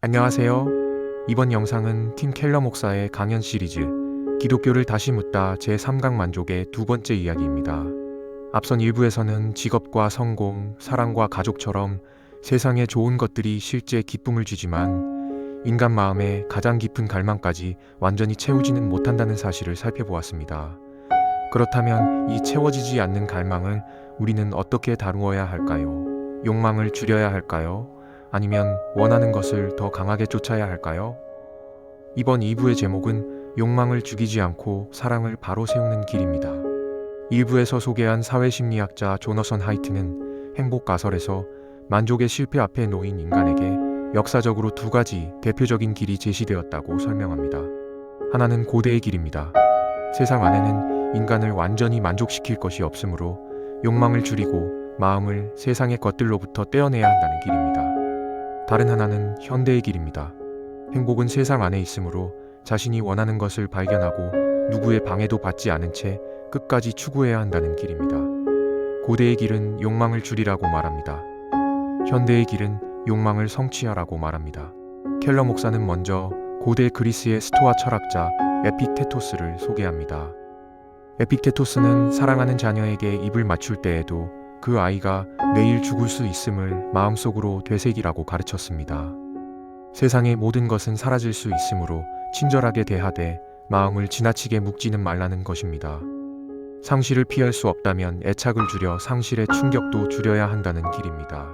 안녕하세요. 이번 영상은 팀 켈러 목사의 강연 시리즈 기독교를 다시 묻다 제3강 만족의 두 번째 이야기입니다. 앞선 일부에서는 직업과 성공, 사랑과 가족처럼 세상의 좋은 것들이 실제 기쁨을 주지만 인간 마음의 가장 깊은 갈망까지 완전히 채우지는 못한다는 사실을 살펴보았습니다. 그렇다면 이 채워지지 않는 갈망을 우리는 어떻게 다루어야 할까요? 욕망을 줄여야 할까요? 아니면 원하는 것을 더 강하게 쫓아야 할까요? 이번 2부의 제목은 욕망을 죽이지 않고 사랑을 바로 세우는 길입니다. 1부에서 소개한 사회심리학자 조너선 하이트는 행복 가설에서 만족의 실패 앞에 놓인 인간에게 역사적으로 두 가지 대표적인 길이 제시되었다고 설명합니다. 하나는 고대의 길입니다. 세상 안에는 인간을 완전히 만족시킬 것이 없으므로 욕망을 줄이고 마음을 세상의 것들로부터 떼어내야 한다는 길입니다. 다른 하나는 현대의 길입니다. 행복은 세상 안에 있으므로 자신이 원하는 것을 발견하고 누구의 방해도 받지 않은 채 끝까지 추구해야 한다는 길입니다. 고대의 길은 욕망을 줄이라고 말합니다. 현대의 길은 욕망을 성취하라고 말합니다. 켈러 목사는 먼저 고대 그리스의 스토아 철학자 에픽테토스를 소개합니다. 에픽테토스는 사랑하는 자녀에게 입을 맞출 때에도 그 아이가 내일 죽을 수 있음을 마음속으로 되새기라고 가르쳤습니다. 세상의 모든 것은 사라질 수 있으므로 친절하게 대하되 마음을 지나치게 묵지는 말라는 것입니다. 상실을 피할 수 없다면 애착을 줄여 상실의 충격도 줄여야 한다는 길입니다.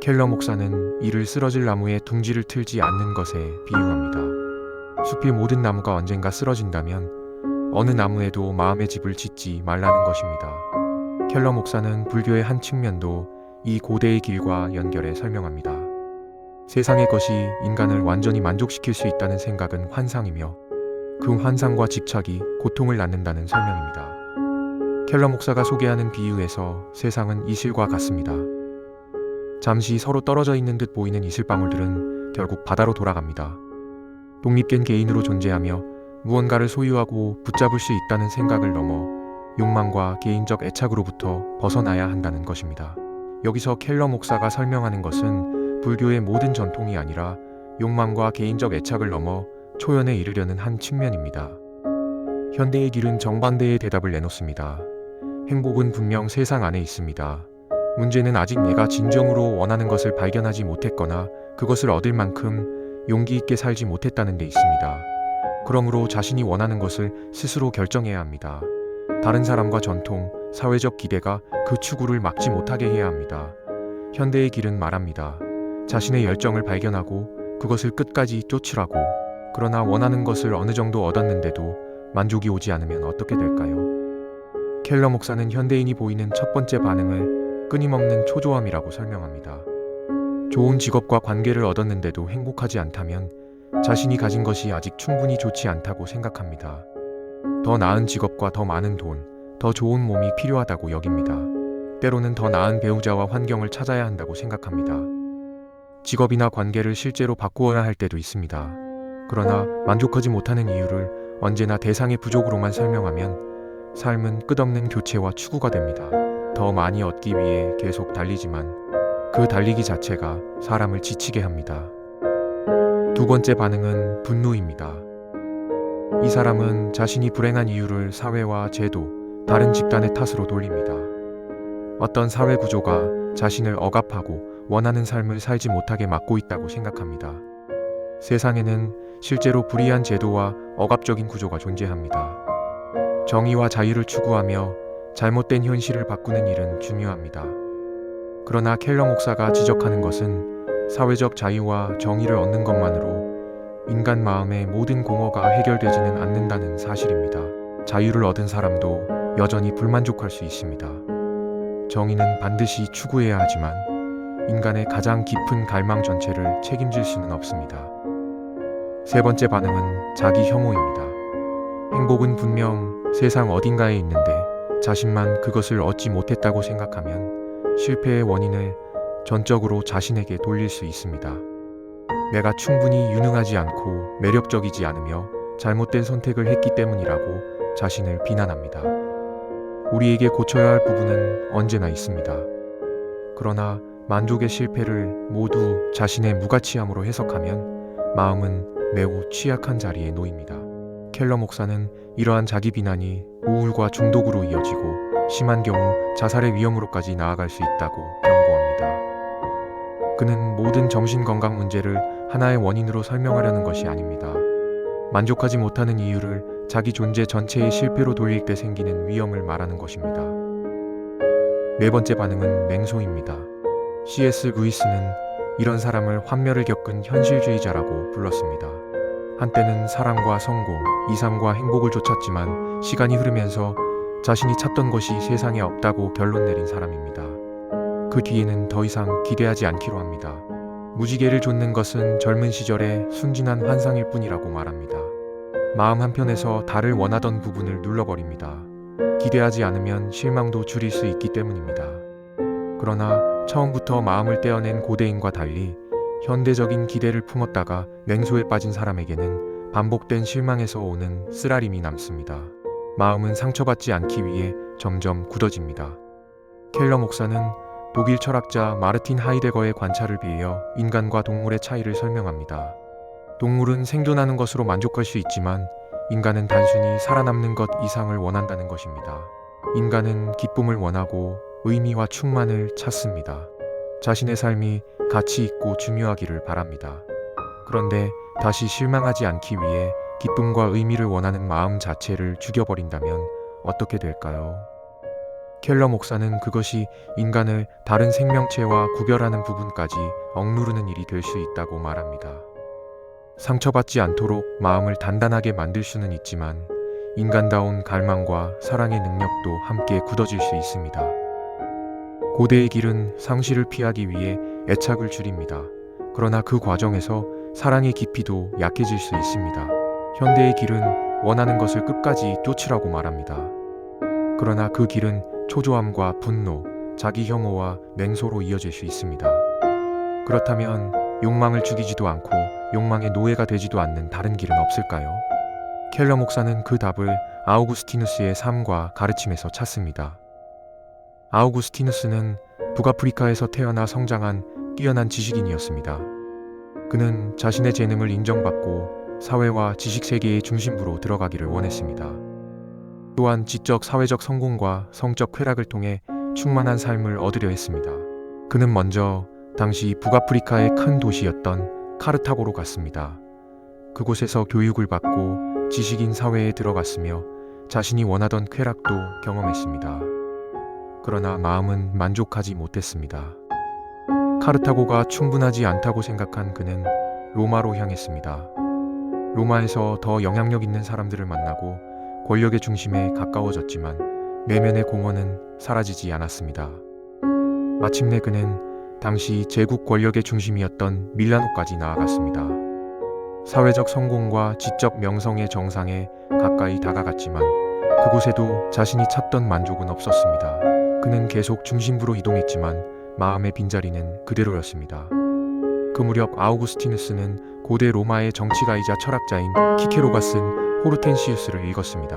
켈러 목사는 이를 쓰러질 나무에 둥지를 틀지 않는 것에 비유합니다. 숲의 모든 나무가 언젠가 쓰러진다면 어느 나무에도 마음의 집을 짓지 말라는 것입니다. 켈러 목사는 불교의 한 측면도 이 고대의 길과 연결해 설명합니다. 세상의 것이 인간을 완전히 만족시킬 수 있다는 생각은 환상이며 그 환상과 집착이 고통을 낳는다는 설명입니다. 켈러 목사가 소개하는 비유에서 세상은 이슬과 같습니다. 잠시 서로 떨어져 있는 듯 보이는 이슬방울들은 결국 바다로 돌아갑니다. 독립된 개인으로 존재하며 무언가를 소유하고 붙잡을 수 있다는 생각을 넘어 욕망과 개인적 애착으로부터 벗어나야 한다는 것입니다. 여기서 켈러 목사가 설명하는 것은 불교의 모든 전통이 아니라 욕망과 개인적 애착을 넘어 초연에 이르려는 한 측면입니다. 현대의 길은 정반대의 대답을 내놓습니다. 행복은 분명 세상 안에 있습니다. 문제는 아직 내가 진정으로 원하는 것을 발견하지 못했거나 그것을 얻을 만큼 용기 있게 살지 못했다는 데 있습니다. 그러므로 자신이 원하는 것을 스스로 결정해야 합니다. 다른 사람과 전통, 사회적 기대가 그 추구를 막지 못하게 해야 합니다. 현대의 길은 말합니다. 자신의 열정을 발견하고 그것을 끝까지 쫓으라고. 그러나 원하는 것을 어느 정도 얻었는데도 만족이 오지 않으면 어떻게 될까요? 켈러 목사는 현대인이 보이는 첫 번째 반응을 끊임없는 초조함이라고 설명합니다. 좋은 직업과 관계를 얻었는데도 행복하지 않다면 자신이 가진 것이 아직 충분히 좋지 않다고 생각합니다. 더 나은 직업과 더 많은 돈, 더 좋은 몸이 필요하다고 여깁니다. 때로는 더 나은 배우자와 환경을 찾아야 한다고 생각합니다. 직업이나 관계를 실제로 바꾸어야 할 때도 있습니다. 그러나 만족하지 못하는 이유를 언제나 대상의 부족으로만 설명하면 삶은 끝없는 교체와 추구가 됩니다. 더 많이 얻기 위해 계속 달리지만 그 달리기 자체가 사람을 지치게 합니다. 두 번째 반응은 분노입니다. 이 사람은 자신이 불행한 이유를 사회와 제도, 다른 집단의 탓으로 돌립니다. 어떤 사회 구조가 자신을 억압하고 원하는 삶을 살지 못하게 막고 있다고 생각합니다. 세상에는 실제로 불이한 제도와 억압적인 구조가 존재합니다. 정의와 자유를 추구하며 잘못된 현실을 바꾸는 일은 중요합니다. 그러나 켈러 목사가 지적하는 것은 사회적 자유와 정의를 얻는 것만으로 인간 마음의 모든 공허가 해결되지는 않는다는 사실입니다. 자유를 얻은 사람도 여전히 불만족할 수 있습니다. 정의는 반드시 추구해야 하지만 인간의 가장 깊은 갈망 전체를 책임질 수는 없습니다. 세 번째 반응은 자기 혐오입니다. 행복은 분명 세상 어딘가에 있는데 자신만 그것을 얻지 못했다고 생각하면 실패의 원인을 전적으로 자신에게 돌릴 수 있습니다. 내가 충분히 유능하지 않고 매력적이지 않으며 잘못된 선택을 했기 때문이라고 자신을 비난합니다. 우리에게 고쳐야 할 부분은 언제나 있습니다. 그러나 만족의 실패를 모두 자신의 무가치함으로 해석하면 마음은 매우 취약한 자리에 놓입니다. 켈러 목사는 이러한 자기 비난이 우울과 중독으로 이어지고 심한 경우 자살의 위험으로까지 나아갈 수 있다고 경고합니다. 그는 모든 정신건강 문제를 하나의 원인으로 설명하려는 것이 아닙니다. 만족하지 못하는 이유를 자기 존재 전체의 실패로 돌릴 때 생기는 위험을 말하는 것입니다. 네 번째 반응은 맹소입니다. C.S. 루이스는 이런 사람을 환멸을 겪은 현실주의자라고 불렀습니다. 한때는 사랑과 성공, 이상과 행복을 쫓았지만 시간이 흐르면서 자신이 찾던 것이 세상에 없다고 결론 내린 사람입니다. 그 뒤에는 더 이상 기대하지 않기로 합니다. 무지개를 좇는 것은 젊은 시절의 순진한 환상일 뿐이라고 말합니다. 마음 한편에서 달을 원하던 부분을 눌러버립니다. 기대하지 않으면 실망도 줄일 수 있기 때문입니다. 그러나 처음부터 마음을 떼어낸 고대인과 달리 현대적인 기대를 품었다가 냉소에 빠진 사람에게는 반복된 실망에서 오는 쓰라림이 남습니다. 마음은 상처받지 않기 위해 점점 굳어집니다. 켈러 목사는 독일 철학자 마르틴 하이데거의 관찰을 빌려 인간과 동물의 차이를 설명합니다. 동물은 생존하는 것으로 만족할 수 있지만 인간은 단순히 살아남는 것 이상을 원한다는 것입니다. 인간은 기쁨을 원하고 의미와 충만을 찾습니다. 자신의 삶이 가치 있고 중요하기를 바랍니다. 그런데 다시 실망하지 않기 위해 기쁨과 의미를 원하는 마음 자체를 죽여버린다면 어떻게 될까요? 켈러 목사는 그것이 인간을 다른 생명체와 구별하는 부분까지 억누르는 일이 될 수 있다고 말합니다. 상처받지 않도록 마음을 단단하게 만들 수는 있지만 인간다운 갈망과 사랑의 능력도 함께 굳어질 수 있습니다. 고대의 길은 상실을 피하기 위해 애착을 줄입니다. 그러나 그 과정에서 사랑의 깊이도 약해질 수 있습니다. 현대의 길은 원하는 것을 끝까지 쫓으라고 말합니다. 그러나 그 길은 초조함과 분노, 자기 혐오와 냉소로 이어질 수 있습니다. 그렇다면 욕망을 죽이지도 않고 욕망의 노예가 되지도 않는 다른 길은 없을까요? 켈러 목사는 그 답을 아우구스티누스의 삶과 가르침에서 찾습니다. 아우구스티누스는 북아프리카에서 태어나 성장한 뛰어난 지식인이었습니다. 그는 자신의 재능을 인정받고 사회와 지식 세계의 중심부로 들어가기를 원했습니다. 또한 지적 사회적 성공과 성적 쾌락을 통해 충만한 삶을 얻으려 했습니다. 그는 먼저 당시 북아프리카의 큰 도시였던 카르타고로 갔습니다. 그곳에서 교육을 받고 지식인 사회에 들어갔으며 자신이 원하던 쾌락도 경험했습니다. 그러나 마음은 만족하지 못했습니다. 카르타고가 충분하지 않다고 생각한 그는 로마로 향했습니다. 로마에서 더 영향력 있는 사람들을 만나고 권력의 중심에 가까워졌지만 내면의 공허는 사라지지 않았습니다. 마침내 그는 당시 제국 권력의 중심이었던 밀라노까지 나아갔습니다. 사회적 성공과 지적 명성의 정상에 가까이 다가갔지만 그곳에도 자신이 찾던 만족은 없었습니다. 그는 계속 중심부로 이동했지만 마음의 빈자리는 그대로였습니다. 그 무렵 아우구스티누스는 고대 로마의 정치가이자 철학자인 키케로가 쓴 호르텐시우스를 읽었습니다.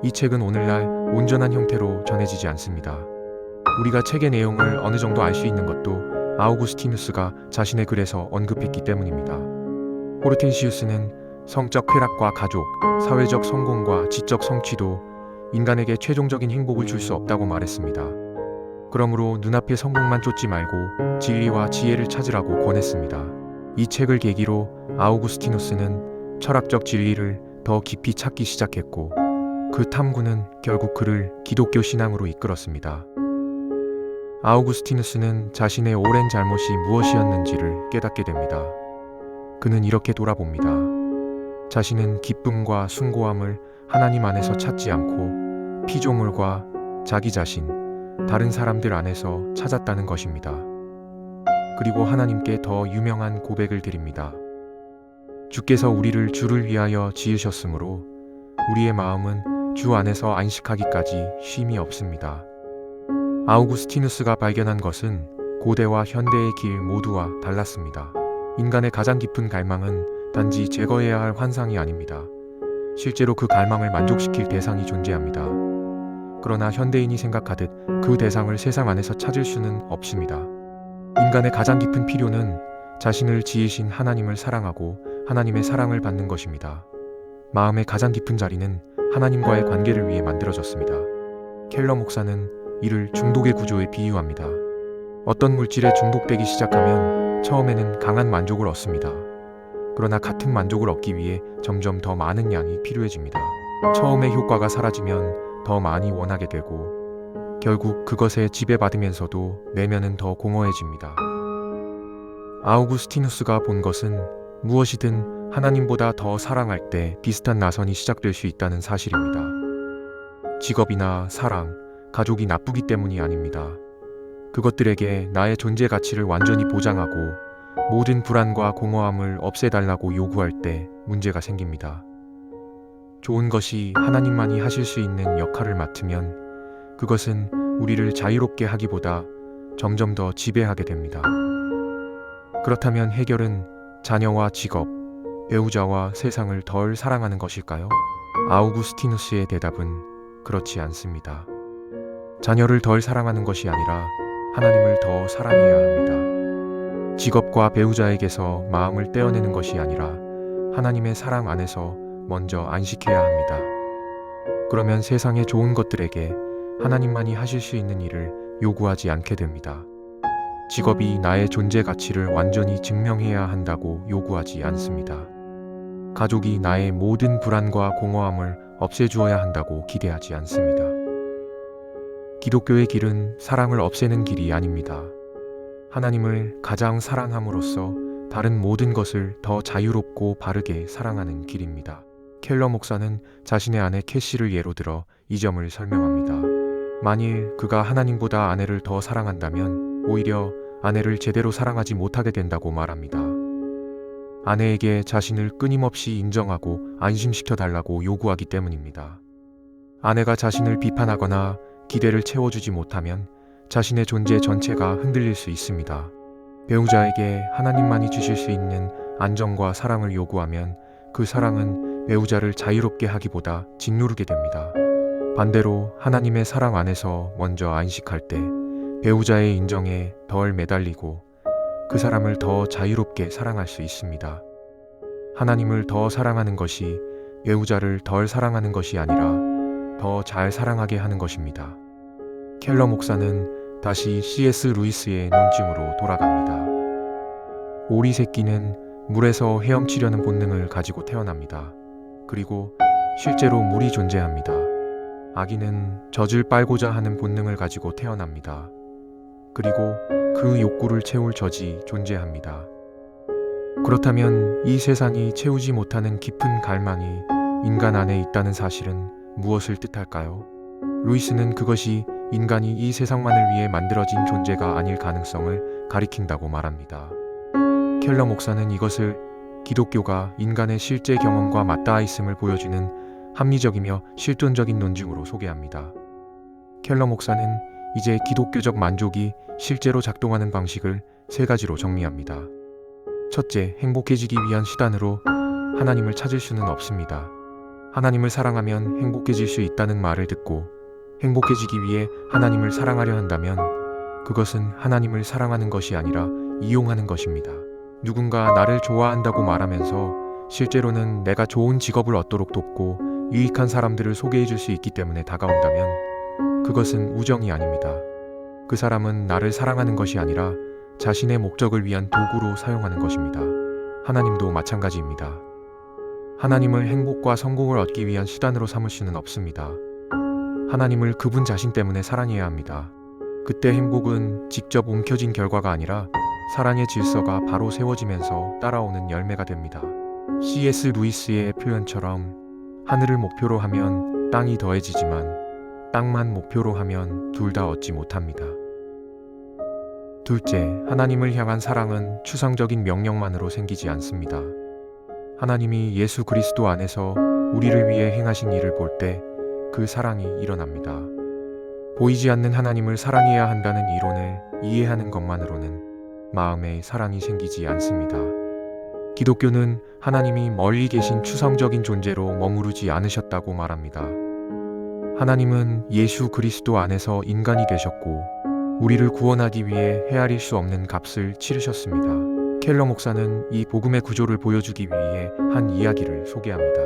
이 책은 오늘날 온전한 형태로 전해지지 않습니다. 우리가 책의 내용을 어느 정도 알 수 있는 것도 아우구스티누스가 자신의 글에서 언급했기 때문입니다. 호르텐시우스는 성적 쾌락과 가족, 사회적 성공과 지적 성취도 인간에게 최종적인 행복을 줄 수 없다고 말했습니다. 그러므로 눈앞의 성공만 쫓지 말고 진리와 지혜를 찾으라고 권했습니다. 이 책을 계기로 아우구스티누스는 철학적 진리를 더 깊이 찾기 시작했고 그 탐구는 결국 그를 기독교 신앙으로 이끌었습니다. 아우구스티누스는 자신의 오랜 잘못이 무엇이었는지를 깨닫게 됩니다. 그는 이렇게 돌아봅니다. 자신은 기쁨과 숭고함을 하나님 안에서 찾지 않고 피조물과 자기 자신, 다른 사람들 안에서 찾았다는 것입니다. 그리고 하나님께 더 유명한 고백을 드립니다. 주께서 우리를 주를 위하여 지으셨으므로 우리의 마음은 주 안에서 안식하기까지 쉼이 없습니다. 아우구스티누스가 발견한 것은 고대와 현대의 길 모두와 달랐습니다. 인간의 가장 깊은 갈망은 단지 제거해야 할 환상이 아닙니다. 실제로 그 갈망을 만족시킬 대상이 존재합니다. 그러나 현대인이 생각하듯 그 대상을 세상 안에서 찾을 수는 없습니다. 인간의 가장 깊은 필요는 자신을 지으신 하나님을 사랑하고 하나님의 사랑을 받는 것입니다. 마음의 가장 깊은 자리는 하나님과의 관계를 위해 만들어졌습니다. 켈러 목사는 이를 중독의 구조에 비유합니다. 어떤 물질에 중독되기 시작하면 처음에는 강한 만족을 얻습니다. 그러나 같은 만족을 얻기 위해 점점 더 많은 양이 필요해집니다. 처음에 효과가 사라지면 더 많이 원하게 되고 결국 그것에 지배받으면서도 내면은 더 공허해집니다. 아우구스티누스가 본 것은 무엇이든 하나님보다 더 사랑할 때 비슷한 나선이 시작될 수 있다는 사실입니다. 직업이나 사랑, 가족이 나쁘기 때문이 아닙니다. 그것들에게 나의 존재 가치를 완전히 보장하고 모든 불안과 공허함을 없애달라고 요구할 때 문제가 생깁니다. 좋은 것이 하나님만이 하실 수 있는 역할을 맡으면 그것은 우리를 자유롭게 하기보다 점점 더 지배하게 됩니다. 그렇다면 해결은 자녀와 직업, 배우자와 세상을 덜 사랑하는 것일까요? 아우구스티누스의 대답은 그렇지 않습니다. 자녀를 덜 사랑하는 것이 아니라 하나님을 더 사랑해야 합니다. 직업과 배우자에게서 마음을 떼어내는 것이 아니라 하나님의 사랑 안에서 먼저 안식해야 합니다. 그러면 세상의 좋은 것들에게 하나님만이 하실 수 있는 일을 요구하지 않게 됩니다. 직업이 나의 존재 가치를 완전히 증명해야 한다고 요구하지 않습니다. 가족이 나의 모든 불안과 공허함을 없애주어야 한다고 기대하지 않습니다. 기독교의 길은 사랑을 없애는 길이 아닙니다. 하나님을 가장 사랑함으로써 다른 모든 것을 더 자유롭고 바르게 사랑하는 길입니다. 켈러 목사는 자신의 아내 캐시를 예로 들어 이 점을 설명합니다. 만일 그가 하나님보다 아내를 더 사랑한다면 오히려 아내를 제대로 사랑하지 못하게 된다고 말합니다. 아내에게 자신을 끊임없이 인정하고 안심시켜 달라고 요구하기 때문입니다. 아내가 자신을 비판하거나 기대를 채워주지 못하면 자신의 존재 전체가 흔들릴 수 있습니다. 배우자에게 하나님만이 주실 수 있는 안정과 사랑을 요구하면 그 사랑은 배우자를 자유롭게 하기보다 짓누르게 됩니다. 반대로 하나님의 사랑 안에서 먼저 안식할 때 배우자의 인정에 덜 매달리고 그 사람을 더 자유롭게 사랑할 수 있습니다. 하나님을 더 사랑하는 것이 배우자를 덜 사랑하는 것이 아니라 더 잘 사랑하게 하는 것입니다. 켈러 목사는 다시 C.S. 루이스의 논증으로 돌아갑니다. 오리 새끼는 물에서 헤엄치려는 본능을 가지고 태어납니다. 그리고 실제로 물이 존재합니다. 아기는 젖을 빨고자 하는 본능을 가지고 태어납니다. 그리고 그 욕구를 채울 젖이 존재합니다. 그렇다면 이 세상이 채우지 못하는 깊은 갈망이 인간 안에 있다는 사실은 무엇을 뜻할까요? 루이스는 그것이 인간이 이 세상만을 위해 만들어진 존재가 아닐 가능성을 가리킨다고 말합니다. 켈러 목사는 이것을 기독교가 인간의 실제 경험과 맞닿아 있음을 보여주는 합리적이며 실존적인 논증으로 소개합니다. 켈러 목사는 이제 기독교적 만족이 실제로 작동하는 방식을 세 가지로 정리합니다. 첫째, 행복해지기 위한 수단으로 하나님을 찾을 수는 없습니다. 하나님을 사랑하면 행복해질 수 있다는 말을 듣고 행복해지기 위해 하나님을 사랑하려 한다면 그것은 하나님을 사랑하는 것이 아니라 이용하는 것입니다. 누군가 나를 좋아한다고 말하면서 실제로는 내가 좋은 직업을 얻도록 돕고 유익한 사람들을 소개해 줄 수 있기 때문에 다가온다면 그것은 우정이 아닙니다. 그 사람은 나를 사랑하는 것이 아니라 자신의 목적을 위한 도구로 사용하는 것입니다. 하나님도 마찬가지입니다. 하나님을 행복과 성공을 얻기 위한 수단으로 삼을 수는 없습니다. 하나님을 그분 자신 때문에 사랑해야 합니다. 그때 행복은 직접 움켜진 결과가 아니라 사랑의 질서가 바로 세워지면서 따라오는 열매가 됩니다. C.S. 루이스의 표현처럼 하늘을 목표로 하면 땅이 더해지지만 땅만 목표로 하면 둘 다 얻지 못합니다. 둘째, 하나님을 향한 사랑은 추상적인 명령만으로 생기지 않습니다. 하나님이 예수 그리스도 안에서 우리를 위해 행하신 일을 볼 때 그 사랑이 일어납니다. 보이지 않는 하나님을 사랑해야 한다는 이론을 이해하는 것만으로는 마음에 사랑이 생기지 않습니다. 기독교는 하나님이 멀리 계신 추상적인 존재로 머무르지 않으셨다고 말합니다. 하나님은 예수 그리스도 안에서 인간이 되셨고 우리를 구원하기 위해 헤아릴 수 없는 값을 치르셨습니다. 켈러 목사는 이 복음의 구조를 보여주기 위해 한 이야기를 소개합니다.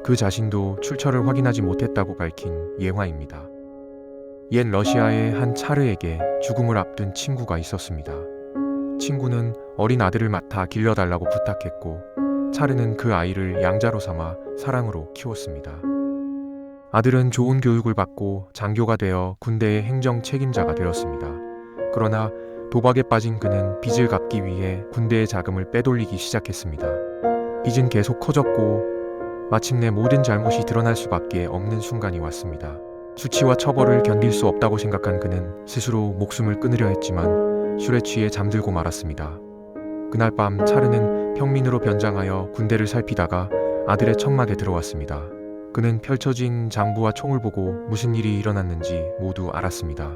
그 자신도 출처를 확인하지 못했다고 밝힌 예화입니다. 옛 러시아의 한 차르에게 죽음을 앞둔 친구가 있었습니다. 친구는 어린 아들을 맡아 길러달라고 부탁했고 차르는 그 아이를 양자로 삼아 사랑으로 키웠습니다. 아들은 좋은 교육을 받고 장교가 되어 군대의 행정 책임자가 되었습니다. 그러나 도박에 빠진 그는 빚을 갚기 위해 군대의 자금을 빼돌리기 시작했습니다. 빚은 계속 커졌고 마침내 모든 잘못이 드러날 수밖에 없는 순간이 왔습니다. 수치와 처벌을 견딜 수 없다고 생각한 그는 스스로 목숨을 끊으려 했지만 술에 취해 잠들고 말았습니다. 그날 밤 차르는 평민으로 변장하여 군대를 살피다가 아들의 천막에 들어왔습니다. 그는 펼쳐진 장부와 총을 보고 무슨 일이 일어났는지 모두 알았습니다.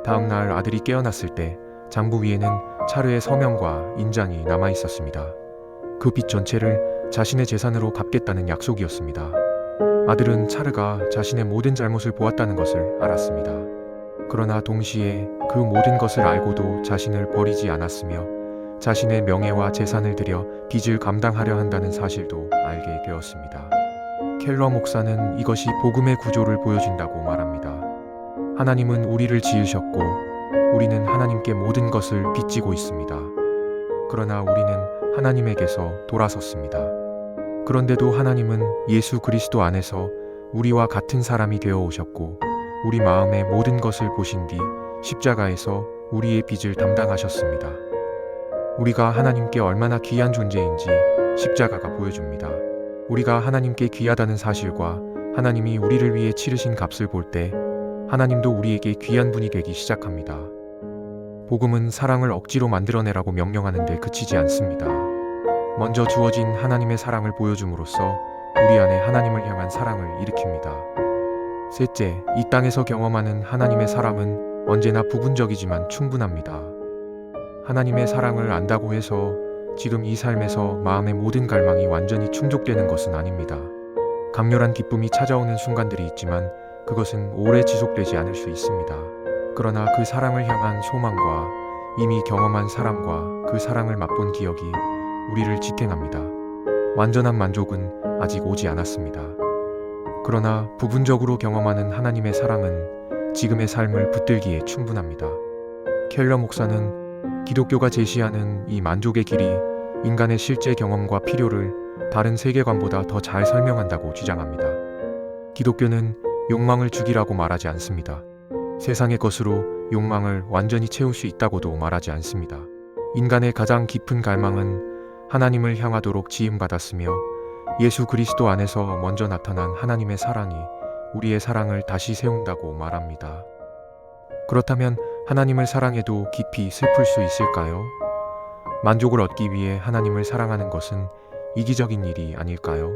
다음 날 아들이 깨어났을 때 장부 위에는 차르의 서명과 인장이 남아 있었습니다. 그 빚 전체를 자신의 재산으로 갚겠다는 약속이었습니다. 아들은 차르가 자신의 모든 잘못을 보았다는 것을 알았습니다. 그러나 동시에 그 모든 것을 알고도 자신을 버리지 않았으며 자신의 명예와 재산을 들여 빚을 감당하려 한다는 사실도 알게 되었습니다. 켈러 목사는 이것이 복음의 구조를 보여준다고 말합니다. 하나님은 우리를 지으셨고 우리는 하나님께 모든 것을 빚지고 있습니다. 그러나 우리는 하나님에게서 돌아섰습니다. 그런데도 하나님은 예수 그리스도 안에서 우리와 같은 사람이 되어 오셨고 우리 마음의 모든 것을 보신 뒤 십자가에서 우리의 빚을 담당하셨습니다. 우리가 하나님께 얼마나 귀한 존재인지 십자가가 보여줍니다. 우리가 하나님께 귀하다는 사실과 하나님이 우리를 위해 치르신 값을 볼 때 하나님도 우리에게 귀한 분이 되기 시작합니다. 복음은 사랑을 억지로 만들어내라고 명령하는데 그치지 않습니다. 먼저 주어진 하나님의 사랑을 보여줌으로써 우리 안에 하나님을 향한 사랑을 일으킵니다. 셋째, 이 땅에서 경험하는 하나님의 사랑은 언제나 부분적이지만 충분합니다. 하나님의 사랑을 안다고 해서 지금 이 삶에서 마음의 모든 갈망이 완전히 충족되는 것은 아닙니다. 강렬한 기쁨이 찾아오는 순간들이 있지만 그것은 오래 지속되지 않을 수 있습니다. 그러나 그 사랑을 향한 소망과 이미 경험한 사랑과 그 사랑을 맛본 기억이 우리를 지탱합니다. 완전한 만족은 아직 오지 않았습니다. 그러나 부분적으로 경험하는 하나님의 사랑은 지금의 삶을 붙들기에 충분합니다. 켈러 목사는 기독교가 제시하는 이 만족의 길이 인간의 실제 경험과 필요를 다른 세계관보다 더 잘 설명한다고 주장합니다. 기독교는 욕망을 죽이라고 말하지 않습니다. 세상의 것으로 욕망을 완전히 채울 수 있다고도 말하지 않습니다. 인간의 가장 깊은 갈망은 하나님을 향하도록 지음받았으며 예수 그리스도 안에서 먼저 나타난 하나님의 사랑이 우리의 사랑을 다시 세운다고 말합니다. 그렇다면 하나님을 사랑해도 깊이 슬플 수 있을까요? 만족을 얻기 위해 하나님을 사랑하는 것은 이기적인 일이 아닐까요?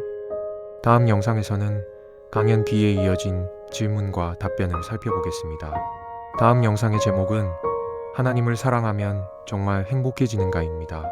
다음 영상에서는 강연 뒤에 이어진 질문과 답변을 살펴보겠습니다. 다음 영상의 제목은 하나님을 사랑하면 정말 행복해지는가입니다.